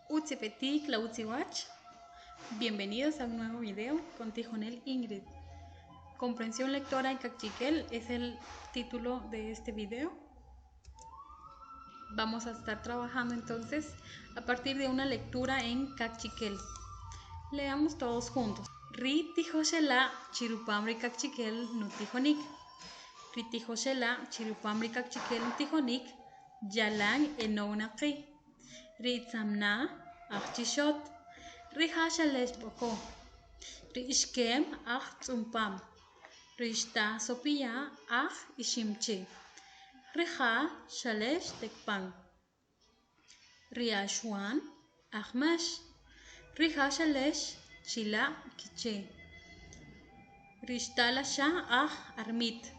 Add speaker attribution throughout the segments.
Speaker 1: Utzipetik la Utziwach. Bienvenidos a un nuevo video con Tijonel Ingrid. Comprensión lectora en Cachiquel es el título de este video. Vamos a estar trabajando entonces a partir de una lectura en Cachiquel. Leamos todos juntos. Ri tijoshela chirupamri Cachiquel nutijonik. Ri tijoshela chirupamri Cachiquel nutijonik. Yalang enounaqi. Ri tzamna achishot. Ri hashalesh boko. Ri ishkem ach tzumpam. Ri ishta sopia ach ishimche. Riha shalesh tekpan. Riashwan achmash. Riha shalesh chila kiche. Rishtala sha ach armit.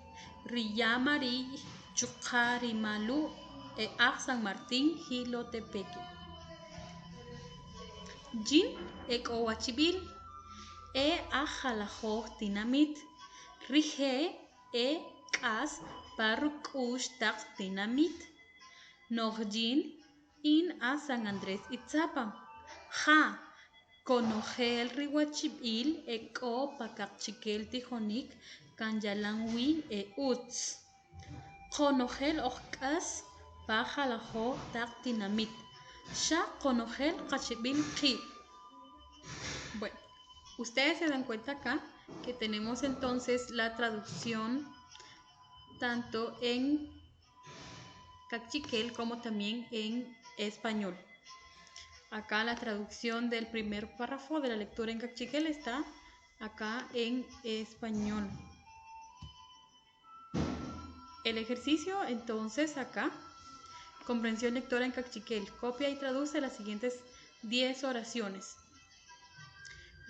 Speaker 1: Riyamari chukari malu e ach San Martín Jilotepeque. Jin ek owachibil e ach halajoh tinamit. Rije e kas Baruch tak dinamit. Nojin in a San Andrés Itzapa. Ja, conogel riwachibil e o pacachiquel tijonik kanyalanwi e uts. Conogel ochkas bajalajo tak dinamit. Sha conogel cachibil ki. Bueno, ustedes se dan cuenta acá que tenemos entonces la traducción tanto en cachiquel como también en español. Acá la traducción del primer párrafo de la lectura en cachiquel está acá en español. El ejercicio entonces acá, comprensión lectora en cachiquel, copia y traduce las siguientes 10 oraciones.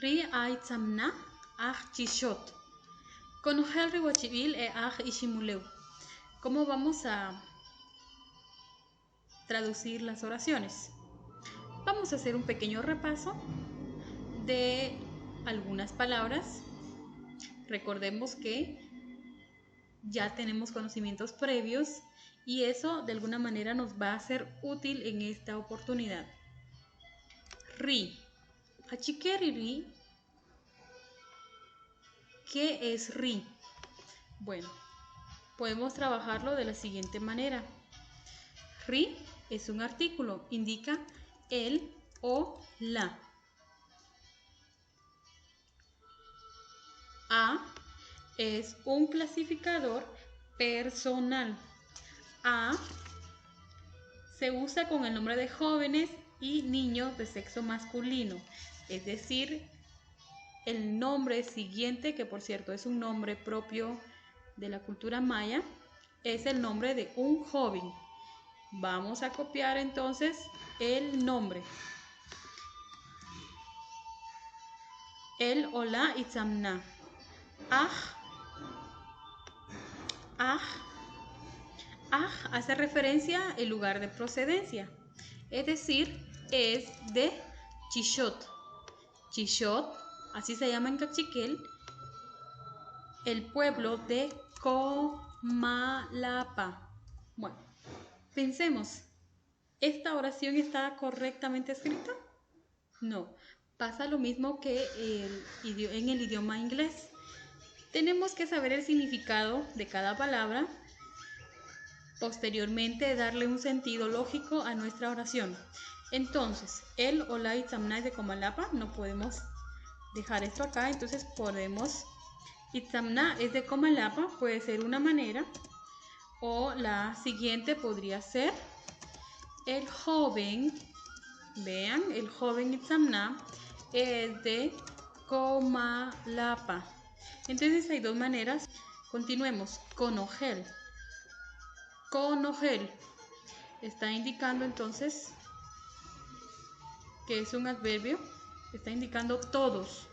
Speaker 1: Ri ay tzamna ach chishot. Conogel riwachibil e ach ishimuleu. ¿Cómo vamos a traducir las oraciones? Vamos a hacer un pequeño repaso de algunas palabras. Recordemos que ya tenemos conocimientos previos y eso de alguna manera nos va a ser útil en esta oportunidad. Ri. Hachiqueri ri. ¿Qué es ri? Bueno, podemos trabajarlo de la siguiente manera. Ri es un artículo, indica el o la. A es un clasificador personal. A se usa con el nombre de jóvenes y niños de sexo masculino, es decir, el nombre siguiente, que por cierto es un nombre propio de la cultura maya, es el nombre de un joven. Vamos a copiar entonces el nombre. El hola y tzamna. Aj hace referencia al lugar de procedencia, es decir, es de Chishot. Chishot, así se llama en cachiquel, el pueblo de Comalapa. Bueno, pensemos, ¿esta oración está correctamente escrita? No, pasa lo mismo que en el idioma inglés. Tenemos que saber el significado de cada palabra, posteriormente darle un sentido lógico a nuestra oración. Entonces, el hola y tzamna es de Comalapa, no podemos dejar esto acá, entonces podemos, Itzamna es de Comalapa, puede ser una manera, o la siguiente podría ser el joven, vean, el joven Itzamna es de Comalapa. Entonces hay dos maneras. Continuemos. Conogel. Conogel está indicando entonces que es un adverbio, está indicando todos.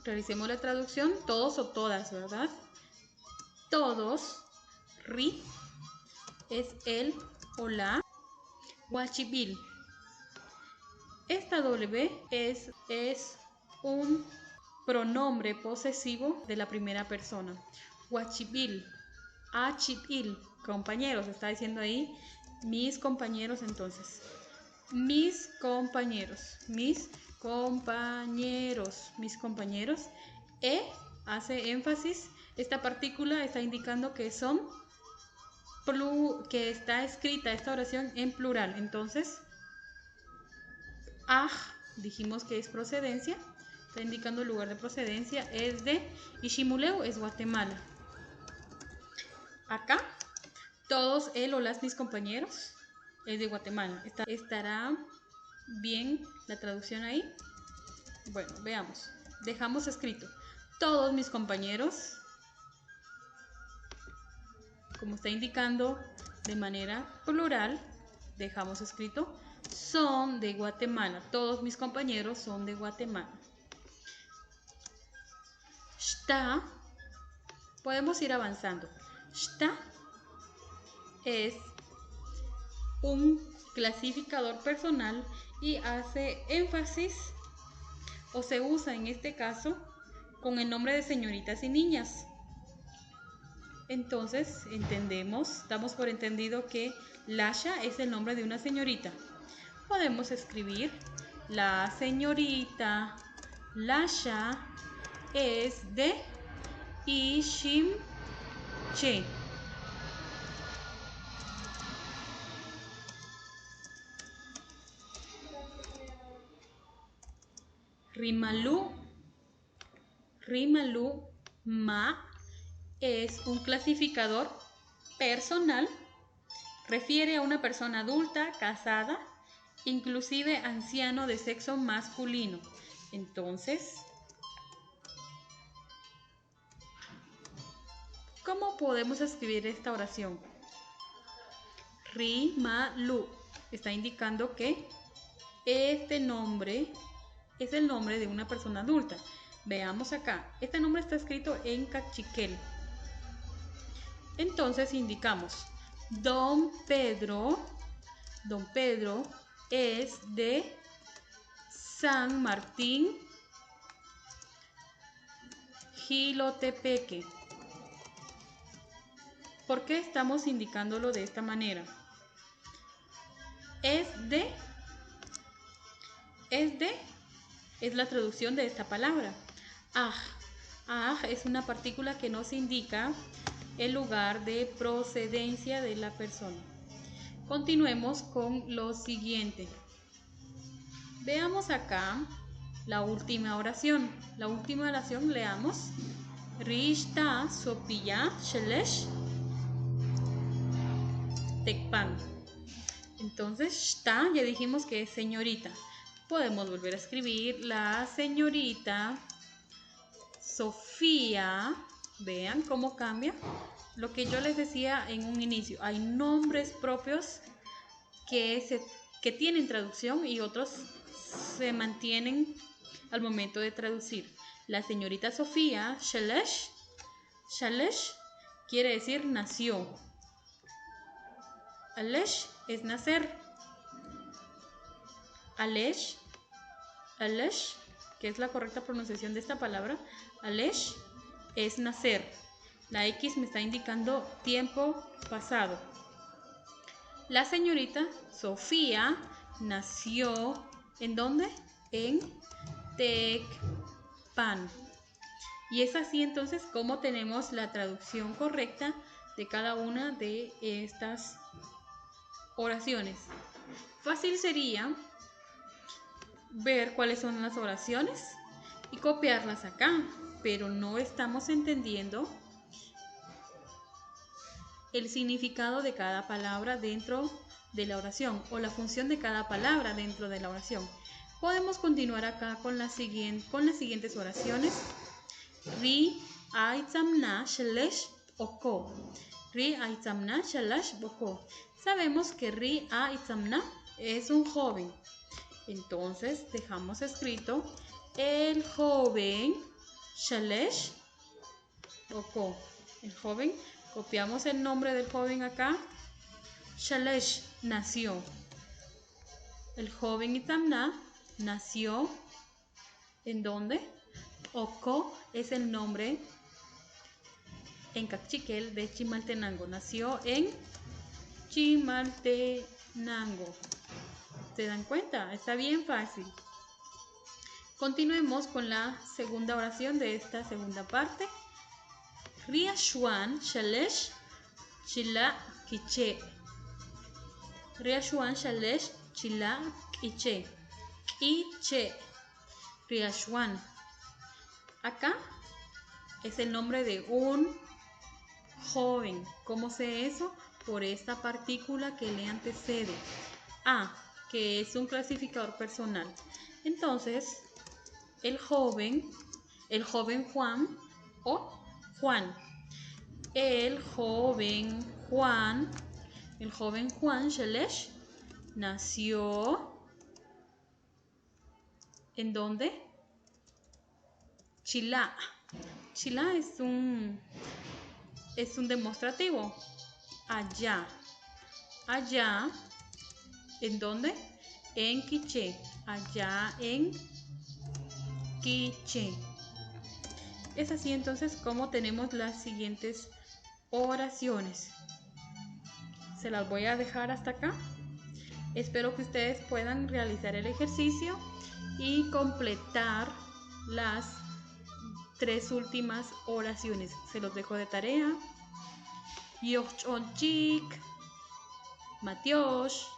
Speaker 1: Realicemos la traducción, todos o todas, ¿verdad? Todos. Ri es el o la. Wachibil. Esta W es un pronombre posesivo de la primera persona. Wachibil. Achibil. Compañeros, está diciendo ahí mis compañeros entonces. mis compañeros, mis compañeros, mis compañeros. Hace énfasis, esta partícula está indicando que que está escrita esta oración en plural. Entonces, dijimos que es procedencia, está indicando el lugar de procedencia, es de Ishimuleu, es Guatemala. Acá, todos él o las mis compañeros es de Guatemala. ¿Estará bien la traducción ahí? Bueno, veamos. Dejamos escrito todos mis compañeros, como está indicando de manera plural, dejamos escrito son de Guatemala. Todos mis compañeros son de Guatemala. Está, podemos ir avanzando. Está es un clasificador personal y hace énfasis o se usa en este caso con el nombre de señoritas y niñas. Entonces damos por entendido que Lasha es el nombre de una señorita. Podemos escribir la señorita Lasha es de Ishimche. Rimalu Ma es un clasificador personal, refiere a una persona adulta, casada, inclusive anciano de sexo masculino. Entonces, ¿cómo podemos escribir esta oración? Rimalu está indicando que este nombre es el nombre de una persona adulta. Veamos acá, este nombre está escrito en cachiquel. Entonces indicamos, Don Pedro es de San Martín, Jilotepeque. ¿Por qué estamos indicándolo de esta manera? Es la traducción de esta palabra. Es una partícula que nos indica el lugar de procedencia de la persona. Continuemos con lo siguiente. Veamos acá la última oración. La última oración leamos. Rishta Sopiya Shelesh Tekpan. Entonces, Shta ya dijimos que es señorita. Podemos volver a escribir la señorita Sofía. Vean cómo cambia. Lo que yo les decía en un inicio, hay nombres propios que tienen traducción y otros se mantienen al momento de traducir. La señorita Sofía, Shalesh quiere decir nació. Alesh es nacer. Alesh, que es la correcta pronunciación de esta palabra, Alesh es nacer. La X me está indicando tiempo pasado. La señorita Sofía nació, ¿en dónde? En Tecpan. Y es así entonces como tenemos la traducción correcta de cada una de estas oraciones. Fácil sería ver cuáles son las oraciones y copiarlas acá, pero no estamos entendiendo el significado de cada palabra dentro de la oración o la función de cada palabra dentro de la oración. Podemos continuar acá con las siguientes oraciones. Ri aitzamna shelesh oko. Ri aitzamna shelesh oko. Sabemos que Ri aitzamna es un joven. Entonces dejamos escrito el joven shelesh oko. El joven. Copiamos el nombre del joven acá. Shalesh nació. El joven Itamna nació. ¿En dónde? Oko es el nombre en cachiquel de Chimaltenango. Nació en Chimaltenango. ¿Se dan cuenta? Está bien fácil. Continuemos con la segunda oración de esta segunda parte. Riashuan shalesh chila kiche. Riashuan shalesh chila kiche. Kiche. Riashuan. Acá es el nombre de un joven. ¿Cómo sé eso? Por esta partícula que le antecede. A, que es un clasificador personal. Entonces, el joven Juan o Juan. El joven Juan Shelesh nació ¿en dónde? Chilá. Chilá es un demostrativo. Allá. Allá. ¿En dónde? En Quiché. Allá en Quiché. Es así entonces como tenemos las siguientes oraciones. Se las voy a dejar hasta acá. Espero que ustedes puedan realizar el ejercicio y completar las 3 últimas oraciones. Se los dejo de tarea. Yochonchik, Matiosh.